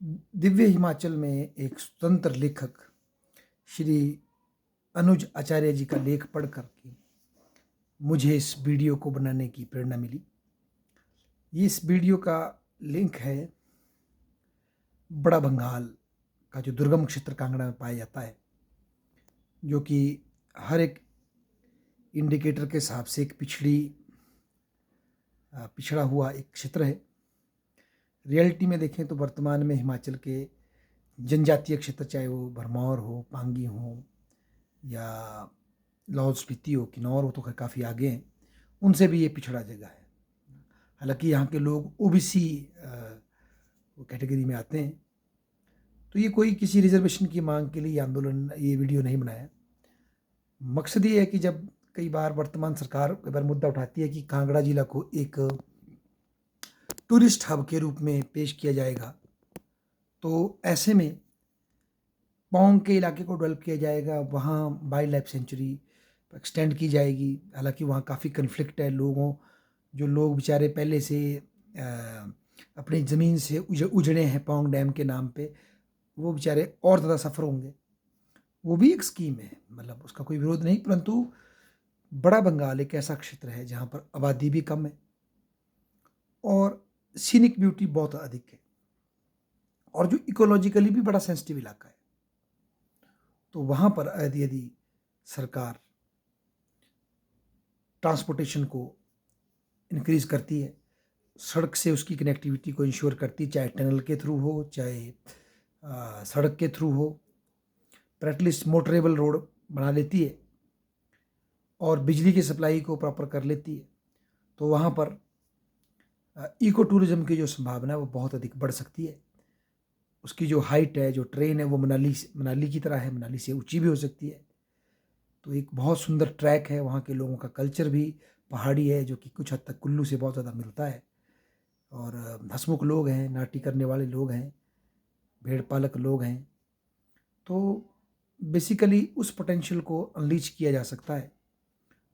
दिव्य हिमाचल में एक स्वतंत्र लेखक श्री अनुज आचार्य जी का लेख पढ़ कर के मुझे इस वीडियो को बनाने की प्रेरणा मिली। ये इस वीडियो का लिंक है बड़ा बंगाल का जो दुर्गम क्षेत्र कांगड़ा में पाया जाता है, जो कि हर एक इंडिकेटर के हिसाब से एक पिछड़ा हुआ एक क्षेत्र है। रियलिटी में देखें तो वर्तमान में हिमाचल के जनजातीय क्षेत्र, चाहे वो भरमौर हो, पांगी हो या लाहौल स्पीति हो, किन्नौर हो, तो काफ़ी आगे हैं, उनसे भी ये पिछड़ा जगह है। हालांकि यहाँ के लोग ओबीसी कैटेगरी में आते हैं। तो ये कोई किसी रिजर्वेशन की मांग के लिए ये आंदोलन, ये वीडियो नहीं बनाया। मकसद ये है कि जब कई बार वर्तमान सरकार कई बार मुद्दा उठाती है कि कांगड़ा जिला को एक टूरिस्ट हब के रूप में पेश किया जाएगा, तो ऐसे में पौंग के इलाके को डेवलप किया जाएगा, वहाँ वाइल्ड लाइफ सेंचुरी एक्सटेंड की जाएगी। हालांकि वहाँ काफ़ी कन्फ्लिक्ट है, जो लोग बेचारे पहले से अपनी ज़मीन से उजड़े हैं पौंग डैम के नाम पे, वो बेचारे और ज़्यादा सफ़र होंगे। वो भी एक स्कीम है, मतलब उसका कोई विरोध नहीं, परंतु बड़ा बंगाल एक ऐसा क्षेत्र है जहाँ पर आबादी भी कम है और सीनिक ब्यूटी बहुत अधिक है, और जो इकोलॉजिकली भी बड़ा सेंसिटिव इलाका है। तो वहाँ पर यदि सरकार ट्रांसपोर्टेशन को इंक्रीज करती है, सड़क से उसकी कनेक्टिविटी को इंश्योर करती है, चाहे टनल के थ्रू हो, चाहे सड़क के थ्रू हो, पर एटलीस्ट मोटरेबल रोड बना लेती है और बिजली की सप्लाई को प्रॉपर कर लेती है, तो वहाँ पर इको टूरिज़्म की जो संभावना है वो बहुत अधिक बढ़ सकती है। उसकी जो हाइट है, जो ट्रेन है, वो मनाली की तरह है, मनाली से ऊंची भी हो सकती है। तो एक बहुत सुंदर ट्रैक है। वहाँ के लोगों का कल्चर भी पहाड़ी है, जो कि कुछ हद तक कुल्लू से बहुत ज़्यादा मिलता है, और हंसमुख लोग हैं, नाटी करने वाले लोग हैं, भेड़ पालक लोग हैं। तो बेसिकली उस पोटेंशियल को अनलीच किया जा सकता है।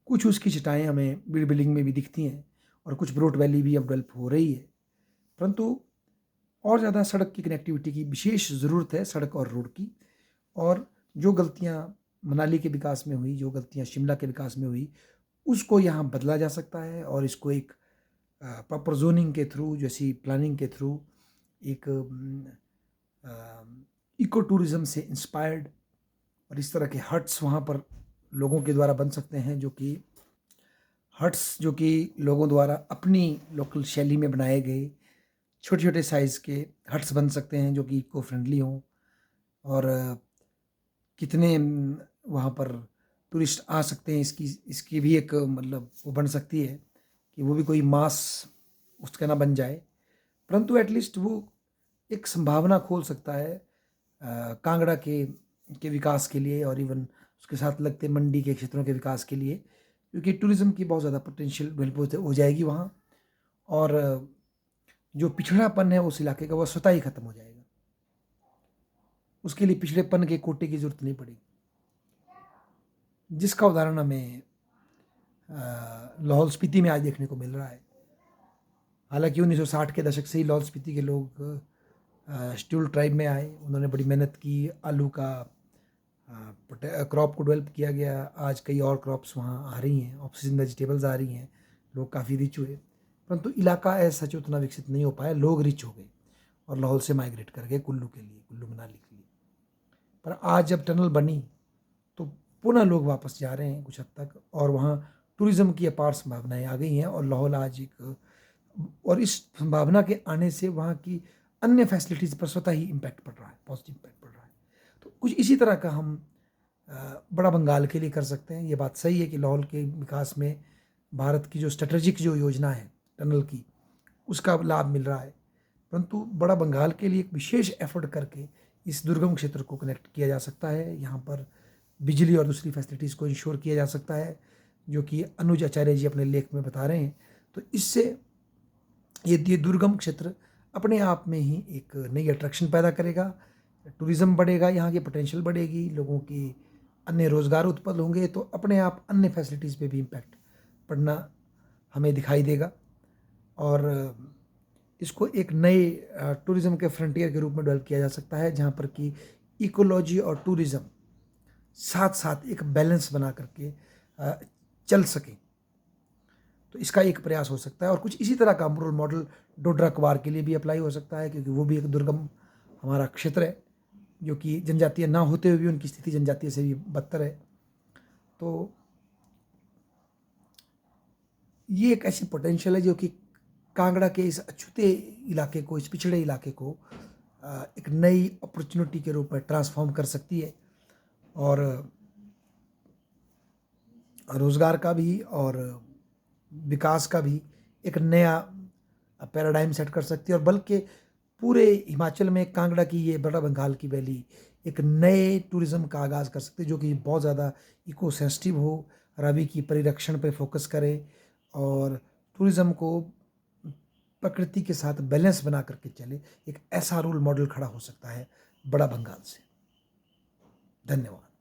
कुछ उसकी छटाएँ हमें बिल्डिंग में भी दिखती हैं, और कुछ ब्रोट वैली भी अब डेवलप हो रही है, परंतु और ज़्यादा सड़क की कनेक्टिविटी की विशेष ज़रूरत है, सड़क और रोड की। और जो गलतियाँ मनाली के विकास में हुई, जो गलतियाँ शिमला के विकास में हुई, उसको यहाँ बदला जा सकता है, और इसको एक प्रॉपर जोनिंग के थ्रू, जैसी प्लानिंग के थ्रू, एक इको टूरिज़्म से इंस्पायर्ड और इस तरह के हट्स वहाँ पर लोगों के द्वारा बन सकते हैं, जो कि लोगों द्वारा अपनी लोकल शैली में बनाए गए छोटे छोटे साइज़ के हट्स बन सकते हैं, जो कि इको फ्रेंडली हों। और कितने वहाँ पर टूरिस्ट आ सकते हैं, इसकी भी एक मतलब वो बन सकती है कि वो भी कोई मास उसका ना बन जाए, परंतु एटलीस्ट वो एक संभावना खोल सकता है कांगड़ा के विकास के लिए, और इवन उसके साथ लगते मंडी के क्षेत्रों के विकास के लिए, क्योंकि टूरिज़्म की बहुत ज़्यादा पोटेंशियल डेवलप हो जाएगी वहाँ, और जो पिछड़ापन है उस इलाके का वो स्वतः ही खत्म हो जाएगा। उसके लिए पिछड़ेपन के कोटे की जरूरत नहीं पड़ेगी, जिसका उदाहरण हमें लाहौल स्पीति में आज देखने को मिल रहा है। हालांकि 1960 के दशक से ही लाहौल स्पीति के लोग स्टूल ट्राइब में आए, उन्होंने बड़ी मेहनत की, आलू का क्रॉप को डेवलप किया गया। आज कई और क्रॉप्स वहाँ आ रही हैं, ऑक्सीजन वेजिटेबल्स आ रही हैं, लोग काफ़ी रिच हुए, परंतु इलाका ऐसा सच उतना विकसित नहीं हो पाया। लोग रिच हो गए और लाहौल से माइग्रेट कर गए कुल्लू के लिए, कुल्लू मनाली के लिए। पर आज जब टनल बनी तो पुनः लोग वापस जा रहे हैं कुछ हद तक, और वहाँ टूरिज़्म की अपार संभावनाएं आ गई हैं, और लाहौल आज एक, और इस संभावना के आने से वहाँ की अन्य फैसिलिटीज़ पर स्वतः ही इम्पैक्ट पड़ रहा है, पॉजिटिव इम्पैक्ट पड़ रहा है। तो कुछ इसी तरह का हम बड़ा बंगाल के लिए कर सकते हैं। ये बात सही है कि लाहौल के विकास में भारत की जो स्ट्रेटेजिक जो योजना है टनल की, उसका लाभ मिल रहा है, परंतु बड़ा बंगाल के लिए एक विशेष एफर्ट करके इस दुर्गम क्षेत्र को कनेक्ट किया जा सकता है। यहाँ पर बिजली और दूसरी फैसिलिटीज़ को इंश्योर किया जा सकता है, जो कि अनुज आचार्य जी अपने लेख में बता रहे हैं। तो इससे ये दुर्गम क्षेत्र अपने आप में ही एक नई अट्रैक्शन पैदा करेगा, टूरिज़्म बढ़ेगा, यहाँ की पोटेंशियल बढ़ेगी, लोगों की अन्य रोज़गार उत्पन्न होंगे, तो अपने आप अन्य फैसिलिटीज़ पे भी इम्पैक्ट पड़ना हमें दिखाई देगा। और इसको एक नए टूरिज़्म के फ्रंटियर के रूप में डेवलप किया जा सकता है, जहाँ पर कि इकोलॉजी और टूरिज़्म साथ-साथ एक बैलेंस बना करके चल सकें। तो इसका एक प्रयास हो सकता है और कुछ इसी तरह का रोल मॉडल डोडरा क्वार के लिए भी अप्लाई हो सकता है, क्योंकि वो भी एक दुर्गम हमारा क्षेत्र है, जो कि जनजातीय ना होते हुए भी उनकी स्थिति जनजातीय से भी बदतर है। तो ये एक ऐसी पोटेंशियल है जो कि कांगड़ा के इस अछूते इलाके को, इस पिछड़े इलाके को एक नई अपॉर्चुनिटी के रूप में ट्रांसफॉर्म कर सकती है और रोज़गार का भी और विकास का भी एक नया पैराडाइम सेट कर सकती है। और बल्कि पूरे हिमाचल में कांगड़ा की ये बड़ा बंगाल की वैली एक नए टूरिज़्म का आगाज़ कर सकती है, जो कि बहुत ज़्यादा इको सेंसिटिव हो, रवि की परिरक्षण पे फोकस करे और टूरिज़्म को प्रकृति के साथ बैलेंस बना करके चले। एक ऐसा रोल मॉडल खड़ा हो सकता है बड़ा बंगाल से। धन्यवाद।